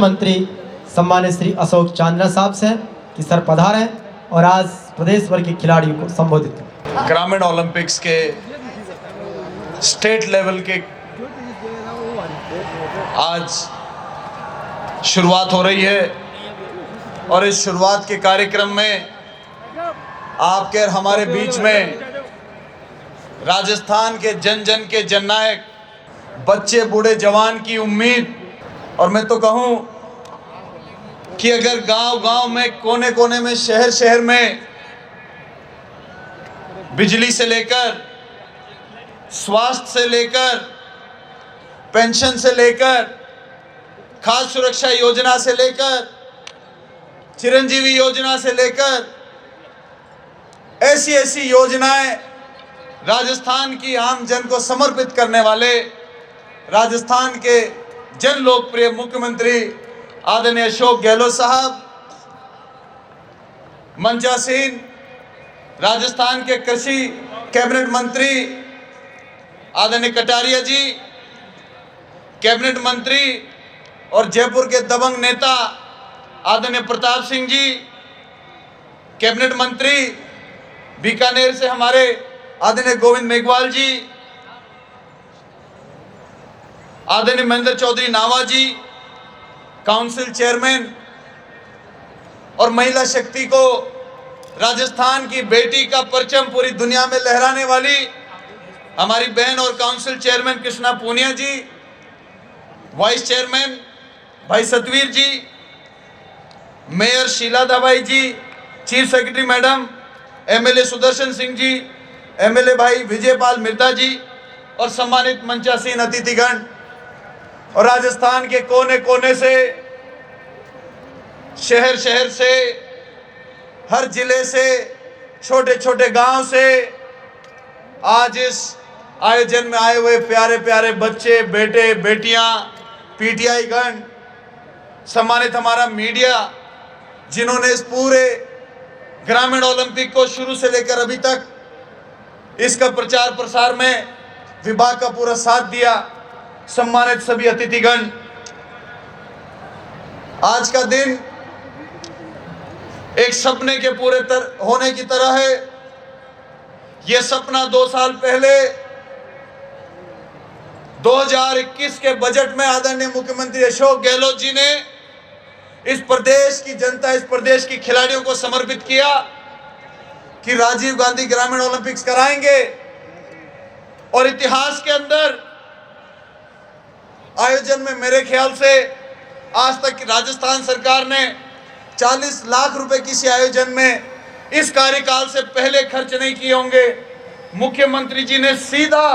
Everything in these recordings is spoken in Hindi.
मंत्री सम्मानित श्री अशोक चांदना साहब से कि सर पधारें और आज प्रदेश भर के खिलाड़ियों को संबोधित करें। ग्रामीण ओलंपिक्स के स्टेट लेवल के आज शुरुआत हो रही है और इस शुरुआत के कार्यक्रम में आपके और हमारे बीच में राजस्थान के जन जन के जननायक, बच्चे बूढ़े जवान की उम्मीद, और मैं तो कहूं कि अगर गांव-गांव में, कोने कोने में, शहर शहर में बिजली से लेकर, स्वास्थ्य से लेकर, पेंशन से लेकर, खाद्य सुरक्षा योजना से लेकर, चिरंजीवी योजना से लेकर ऐसी ऐसी योजनाएं राजस्थान की आम जन को समर्पित करने वाले राजस्थान के जन लोकप्रिय मुख्यमंत्री आदरणीय अशोक गहलोत साहब, मंचासीन राजस्थान के कृषि कैबिनेट मंत्री आदरणीय कटारिया जी, कैबिनेट मंत्री और जयपुर के दबंग नेता आदरणीय प्रताप सिंह जी, कैबिनेट मंत्री बीकानेर से हमारे आदरणीय गोविंद मेघवाल जी, आदरणीय महेंद्र चौधरी नावा जी, काउंसिल चेयरमैन, और महिला शक्ति को राजस्थान की बेटी का परचम पूरी दुनिया में लहराने वाली हमारी बहन और council chairman Krishna Punia ji, vice chairman भाई Satveer ji, mayor Sheela Dabai ji, chief secretary madam, MLA Sudarshan Singh ji, MLA भाई विजयपाल मिर्दा जी और सम्मानित मंचासीन अतिथिगण, और राजस्थान के कोने कोने से, शहर शहर से, हर जिले से, छोटे छोटे गांव से आज इस आयोजन में आए हुए प्यारे प्यारे बच्चे, बेटे बेटियां, पीटीआई गण, सम्मानित हमारा मीडिया, जिन्होंने इस पूरे ग्रामीण ओलंपिक को शुरू से लेकर अभी तक इसका प्रचार प्रसार में विभाग का पूरा साथ दिया, सम्मानित सभी अतिथिगण, आज का दिन एक सपने के पूरे होने की तरह है। यह सपना 2 साल पहले 2021 के बजट में आदरणीय मुख्यमंत्री अशोक गहलोत जी ने इस प्रदेश की जनता, इस प्रदेश की खिलाड़ियों को समर्पित किया कि राजीव गांधी ग्रामीण ओलंपिक्स कराएंगे, और इतिहास के अंदर आयोजन में मेरे ख्याल से आज तक राजस्थान सरकार ने 40 लाख रुपए किसी आयोजन में इस कार्यकाल से पहले खर्च नहीं किए होंगे। मुख्यमंत्री जी ने सीधा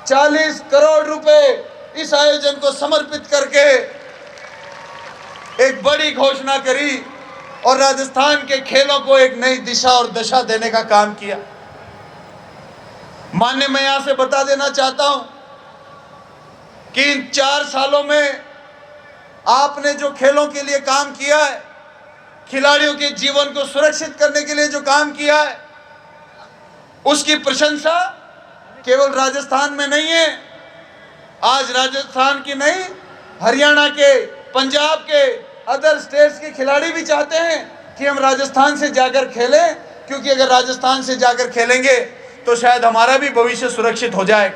40 करोड़ रुपए इस आयोजन को समर्पित करके एक बड़ी घोषणा करी और राजस्थान के खेलों को एक नई दिशा और दशा देने का काम किया। माननीय, मैं यहां से बता देना चाहता हूं कि इन 4 सालों में आपने जो खेलों के लिए काम किया है, खिलाड़ियों के जीवन को सुरक्षित करने के लिए जो काम किया है, उसकी प्रशंसा केवल राजस्थान में नहीं है। आज राजस्थान की नहीं, हरियाणा के, पंजाब के, अदर स्टेट्स के खिलाड़ी भी चाहते हैं कि हम राजस्थान से जाकर खेलें, क्योंकि अगर राजस्थान से जाकर खेलेंगे तो शायद हमारा भी भविष्य सुरक्षित हो जाए।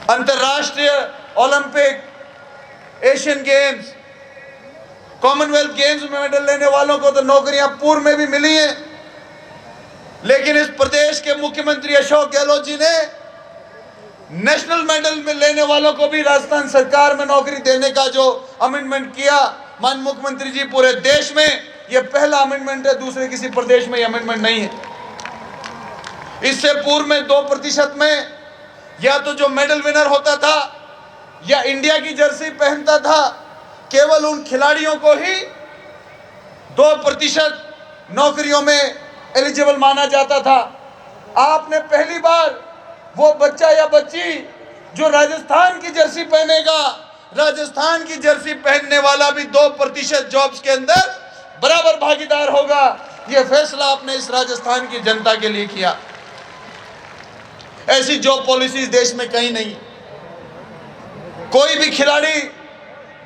अंतर्राष्ट्रीय Olympic, Asian games, Commonwealth games में मेडल लेने वालों को तो नौकरियां पूर्व में भी मिली हैं, लेकिन इस प्रदेश के मुख्यमंत्री अशोक गहलोत जी ने नेशनल मेडल में लेने वालों को भी राजस्थान सरकार में नौकरी देने का जो अमेंडमेंट किया, माननीय मुख्यमंत्री जी, पूरे देश में यह पहला अमेंडमेंट है, दूसरे किसी प्रदेश में यह अमेंडमेंट नहीं है। इससे पूर्व में 2% में या तो जो मेडल विनर होता था या इंडिया की जर्सी पहनता था, केवल उन खिलाड़ियों को ही 2% नौकरियों में एलिजिबल माना जाता था। आपने पहली बार वो बच्चा या बच्ची जो राजस्थान की जर्सी पहनेगा, राजस्थान की जर्सी पहनने वाला भी 2% जॉब्स के अंदर बराबर भागीदार होगा। यह फैसला आपने इस राजस्थान की जनता के लिए किया। ऐसी जॉब पॉलिसीज देश में कहीं नहीं। कोई भी खिलाड़ी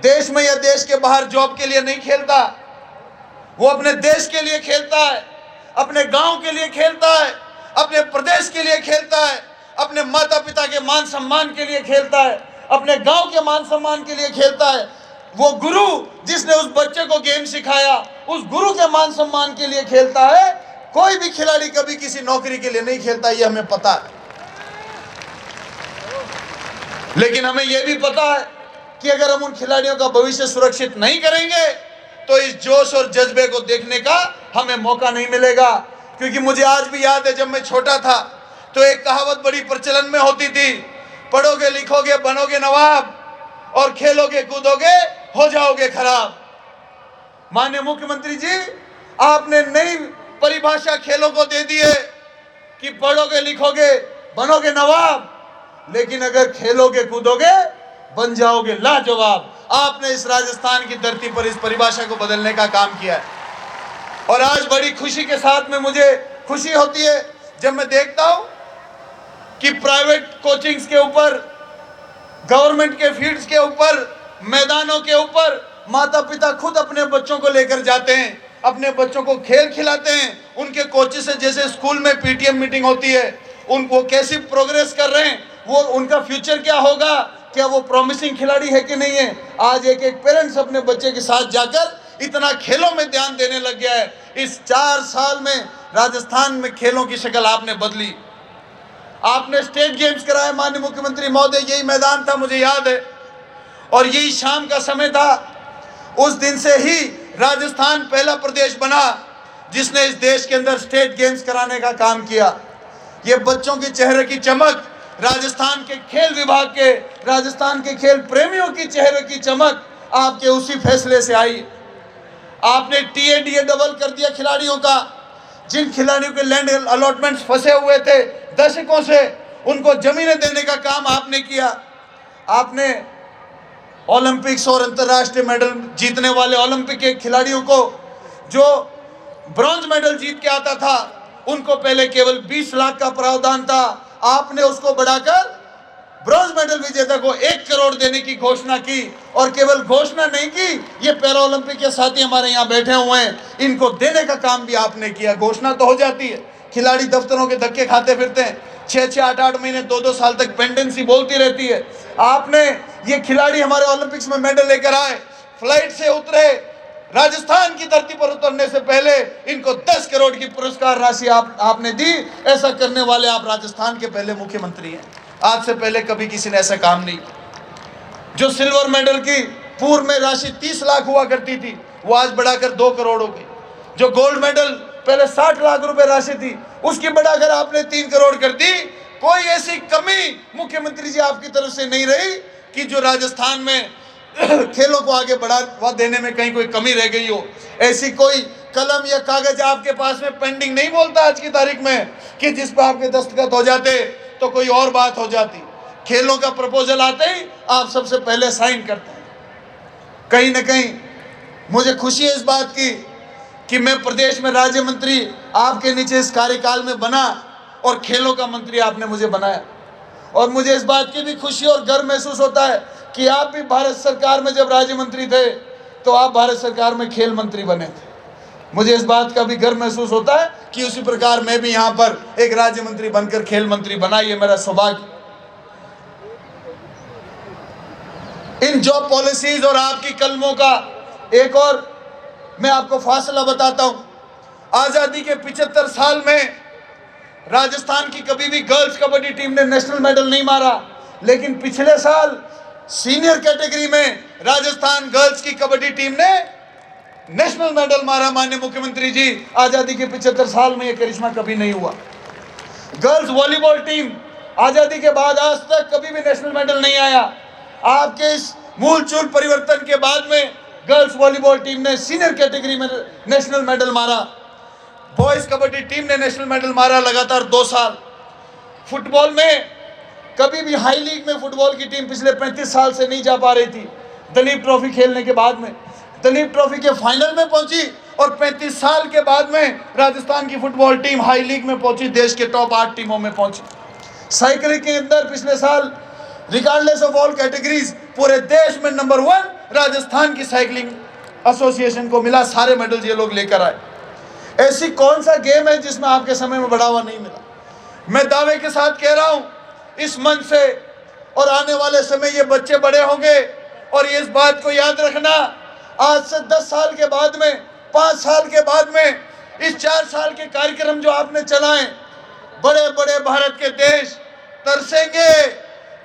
देश में या देश के बाहर जॉब के लिए नहीं खेलता, वो अपने देश के लिए खेलता है, अपने गांव के लिए खेलता है, अपने प्रदेश के लिए खेलता है, अपने माता पिता के मान सम्मान के लिए खेलता है, अपने गांव के मान सम्मान के लिए खेलता है। वो गुरु जिसने उस बच्चे को गेम सिखाया, उस गुरु के मान सम्मान के लिए खेलता है। कोई भी खिलाड़ी कभी किसी नौकरी के लिए नहीं खेलता, ये हमें पता है। लेकिन हमें यह भी पता है कि अगर हम उन खिलाड़ियों का भविष्य सुरक्षित नहीं करेंगे तो इस जोश और जज्बे को देखने का हमें मौका नहीं मिलेगा। क्योंकि मुझे आज भी याद है, जब मैं छोटा था तो एक कहावत बड़ी प्रचलन में होती थी, पढ़ोगे लिखोगे बनोगे नवाब और खेलोगे कूदोगे हो जाओगे खराब। माननीय मुख्यमंत्री जी, आपने नई परिभाषा खेलों को दे दी है कि पढ़ोगे लिखोगे बनोगे नवाब, लेकिन अगर खेलोगे कूदोगे बन जाओगे लाजवाब। आपने इस राजस्थान की धरती पर इस परिभाषा को बदलने का काम किया है। और आज बड़ी खुशी के साथ में मुझे खुशी होती है जब मैं देखता हूं कि प्राइवेट कोचिंग्स के ऊपर, गवर्नमेंट के फील्ड्स के ऊपर, मैदानों के ऊपर माता पिता खुद अपने बच्चों को लेकर जाते हैं, अपने बच्चों को खेल खिलाते हैं। उनके कोचेस से जैसे स्कूल में पीटीएम मीटिंग होती है, वो कैसी प्रोग्रेस कर रहे हैं, वो उनका फ्यूचर क्या होगा, क्या वो प्रॉमिसिंग खिलाड़ी है कि नहीं है। आज एक एक पेरेंट्स अपने बच्चे के साथ जाकर इतना खेलों में ध्यान देने लग गया है। इस 4 साल में राजस्थान में खेलों की शक्ल आपने बदली। आपने स्टेट गेम्स कराए माननीय मुख्यमंत्री महोदय, यही मैदान था मुझे याद है, और यही शाम का समय था। उस दिन से ही राजस्थान पहला प्रदेश बना जिसने इस देश के अंदर स्टेट गेम्स कराने का काम किया। ये बच्चों के चेहरे की चमक, राजस्थान के खेल विभाग के, राजस्थान के खेल प्रेमियों की चेहरे की चमक आपके उसी फैसले से आई। आपने टीएडीए डबल कर दिया खिलाड़ियों का। जिन खिलाड़ियों के लैंड अलॉटमेंट्स फंसे हुए थे दशकों से, उनको जमीनें देने का काम आपने किया। आपने ओलंपिक्स और अंतर्राष्ट्रीय मेडल जीतने वाले ओलंपिक के खिलाड़ियों को, जो ब्रॉन्ज मेडल जीत के आता था, उनको पहले केवल 20 लाख का प्रावधान था, आपने उसको बढ़ाकर ब्रॉन्ज मेडल विजेता को 1 करोड़ देने की घोषणा की। और केवल घोषणा नहीं की, ये पैरा ओलंपिक के साथी हमारे यहाँ बैठे हुए हैं, इनको देने का काम भी आपने किया। घोषणा तो हो जाती है, खिलाड़ी दफ्तरों के धक्के खाते फिरते हैं, 6-6, 8-8 महीने, 2-2 साल तक पेंडेंसी बोलती रहती है। आपने ये खिलाड़ी हमारे ओलंपिक्स में मेडल लेकर आए, फ्लाइट से उतरे, राजस्थान की धरती पर उतरने से पहले इनको 10 करोड़ की पुरस्कार राशि आपने दी। ऐसा करने वाले आप राजस्थान के पहले मुख्यमंत्री हैं। आज से पहले कभी किसी ने ऐसा काम नहीं। जो सिल्वर मेडल की पूर्व में राशि 30 लाख हुआ करती थी, वो आज बढ़ाकर 2 करोड़ हो गई। जो गोल्ड मेडल पहले 60 लाख रुपए राशि थी, उसकी बढ़ाकर आपने 3 करोड़ कर दी। कोई ऐसी कमी मुख्यमंत्री जी आपकी तरफ से नहीं रही कि जो राजस्थान में खेलों को आगे बढ़ावा देने में कहीं कोई कमी रह गई हो। ऐसी कोई कलम या कागज आपके पास में पेंडिंग नहीं बोलता आज की तारीख में कि जिस पर आपके दस्तखत हो जाते तो कोई और बात हो जाती। खेलों का प्रपोजल आते ही आप सबसे पहले साइन करते हैं। कहीं ना कहीं मुझे खुशी है इस बात की कि मैं प्रदेश में राज्य मंत्री आपके नीचे इस कार्यकाल में बना और खेलों का मंत्री आपने मुझे बनाया। और मुझे इस बात की भी खुशी और गर्व महसूस होता है कि आप भी भारत सरकार में जब राज्य मंत्री थे तो आप भारत सरकार में खेल मंत्री बने थे। मुझे इस बात का भी गर्व महसूस होता है कि उसी प्रकार मैं भी यहाँ पर एक राज्य मंत्री बनकर खेल मंत्री बना, ये मेरा सौभाग्य। इन जॉब पॉलिसीज और आपकी कलमों का एक और मैं आपको फासला बताता हूं। आजादी के 75 साल में राजस्थान की कभी भी गर्ल्स कबड्डी टीम ने नेशनल मेडल नहीं मारा, लेकिन पिछले साल सीनियर कैटेगरी में राजस्थान गर्ल्स की कबड्डी टीम ने नेशनल मेडल मारा। माननीय मुख्यमंत्री जी, आजादी के 75 साल में यह करिश्मा कभी नहीं हुआ। गर्ल्स वॉलीबॉल टीम आजादी के बाद आज तक कभी भी नेशनल मेडल नहीं आया। आपके इस मूल चूल परिवर्तन के बाद में गर्ल्स वॉलीबॉल टीम ने सीनियर कैटेगरी में नेशनल मेडल मारा। बॉयज कबड्डी टीम ने नेशनल मेडल मारा लगातार 2 साल। फुटबॉल में कभी भी हाई लीग में फुटबॉल की टीम पिछले 35 साल से नहीं जा पा रही थी। दलीप ट्रॉफी खेलने के बाद में दलीप ट्रॉफी के फाइनल में पहुंची और 35 साल के बाद में राजस्थान की फुटबॉल टीम हाई लीग में पहुंची, देश के टॉप 8 टीमों में पहुंची। साइकिलिंग के अंदर पिछले साल रिगार्डलेस ऑफ ऑल कैटेगरीज पूरे देश में नंबर 1 राजस्थान की साइकिलिंग एसोसिएशन को मिला, सारे मेडल ये लोग लेकर आए। ऐसी कौन सा गेम है जिसमें आपके समय में बढ़ावा नहीं मिला? मैं दावे के साथ कह रहा हूं इस मंच से, और आने वाले समय ये बच्चे बड़े होंगे और ये इस बात को याद रखना, आज से 10 साल के बाद में, 5 साल के बाद में, इस 4 साल के कार्यक्रम जो आपने चलाए, बड़े बड़े भारत के देश तरसेंगे।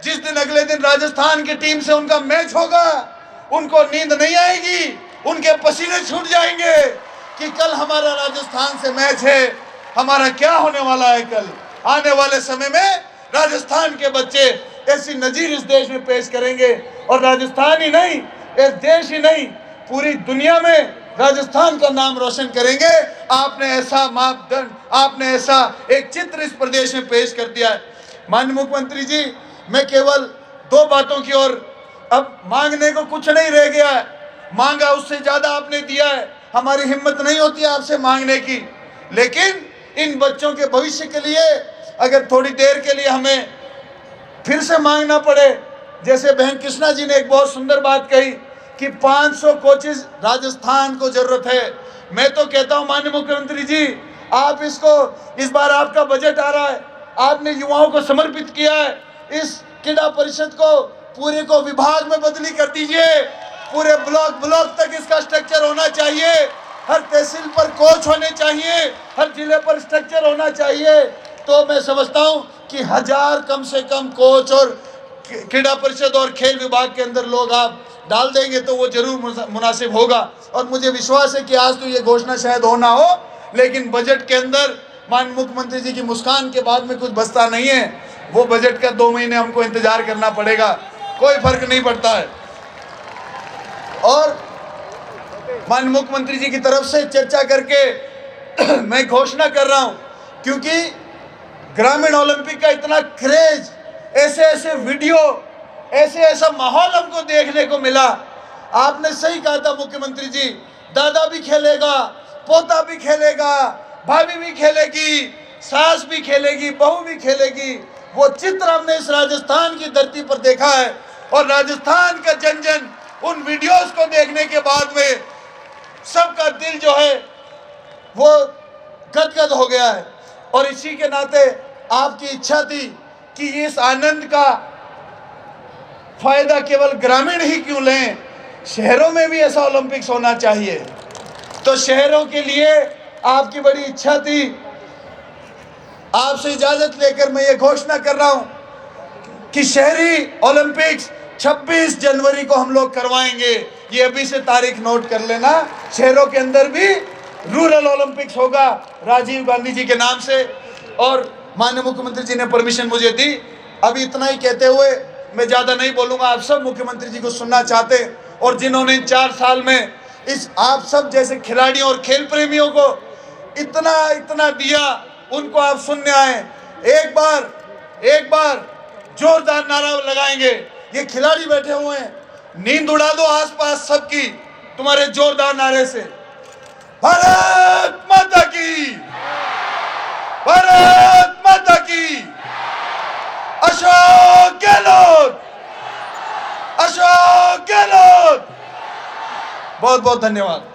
जिस दिन अगले दिन राजस्थान की टीम से उनका मैच होगा, उनको नींद नहीं आएगी, उनके पसीने छूट जाएंगे कि कल हमारा राजस्थान से मैच है, हमारा क्या होने वाला है कल। आने वाले समय में राजस्थान के बच्चे ऐसी नजीर इस देश में पेश करेंगे, और राजस्थान ही नहीं, इस देश ही नहीं, पूरी दुनिया में राजस्थान का नाम रोशन करेंगे। आपने ऐसा मापदंड, आपने ऐसा एक चित्र इस प्रदेश में पेश कर दिया है। माननीय मुख्यमंत्री जी, मैं केवल 2 बातों की ओर, अब मांगने को कुछ नहीं रह गया है, मांगा उससे ज्यादा आपने दिया है, हमारी हिम्मत नहीं होती आपसे मांगने की, लेकिन इन बच्चों के भविष्य के लिए अगर थोड़ी देर के लिए हमें फिर से मांगना पड़े, जैसे बहन कृष्णा जी ने एक बहुत सुंदर बात कही कि 500 कोचेज राजस्थान को जरूरत है। मैं तो कहता हूं माननीय मुख्यमंत्री जी, आप इसको, इस बार आपका बजट आ रहा है, आपने युवाओं को समर्पित किया है, इस क्रीड़ा परिषद को पूरे को विभाग में बदली कर दीजिए, पूरे ब्लॉक तक इसका स्ट्रक्चर होना चाहिए, हर तहसील पर कोच होने चाहिए, हर जिले पर स्ट्रक्चर होना चाहिए। तो मैं समझता हूं कि 1000 कम से कम कोच और क्रीड़ा परिषद और खेल विभाग के अंदर लोग आप डाल देंगे तो वो जरूर मुनासिब होगा। और मुझे विश्वास है कि आज तो ये घोषणा शायद हो ना हो, लेकिन बजट के अंदर माननीय मुख्यमंत्री जी की मुस्कान के बाद में कुछ बचता नहीं है, वो बजट का 2 महीने हमको इंतजार करना पड़ेगा, कोई फर्क नहीं पड़ता है। और माननीय मुख्यमंत्री जी की तरफ से चर्चा करके मैं घोषणा कर रहा हूं, क्योंकि ग्रामीण ओलंपिक का इतना क्रेज, ऐसे ऐसे वीडियो, ऐसा माहौल हमको देखने को मिला। आपने सही कहा था मुख्यमंत्री जी, दादा भी खेलेगा, पोता भी खेलेगा, भाभी भी खेलेगी, सास भी खेलेगी, बहू भी खेलेगी। वो चित्र हमने इस राजस्थान की धरती पर देखा है, और राजस्थान का जन जन उन वीडियोस को देखने के बाद में सबका दिल जो है वो गदगद हो गया है। और इसी के नाते आपकी इच्छा थी कि इस आनंद का फायदा केवल ग्रामीण ही क्यों लें, शहरों में भी ऐसा ओलंपिक्स होना चाहिए। तो शहरों के लिए आपकी बड़ी इच्छा थी। आपसे इजाजत लेकर मैं ये घोषणा कर रहा हूं कि शहरी ओलंपिक्स 26 जनवरी को हम लोग करवाएंगे। ये अभी से तारीख नोट कर लेना। शहरों के अंदर भी रूरल ओलंपिक्स होगा राजीव गांधी जी के नाम से, और माननीय मुख्यमंत्री जी ने परमिशन मुझे दी। अभी इतना ही कहते हुए मैं ज़्यादा नहीं बोलूँगा, आप सब मुख्यमंत्री जी को सुनना चाहते, और जिन्होंने 4 साल में इस आप सब जैसे खिलाड़ियों और खेल प्रेमियों को इतना दिया, उनको आप सुनने आए। एक बार जोरदार नारा लगाएंगे। ये खिलाड़ी बैठे हुए हैं, नींद उड़ा दो आसपास सबकी तुम्हारे जोरदार नारे से। भारत माता की, भारत माता की, अशोक गहलोत, अशोक गहलोत। बहुत बहुत धन्यवाद।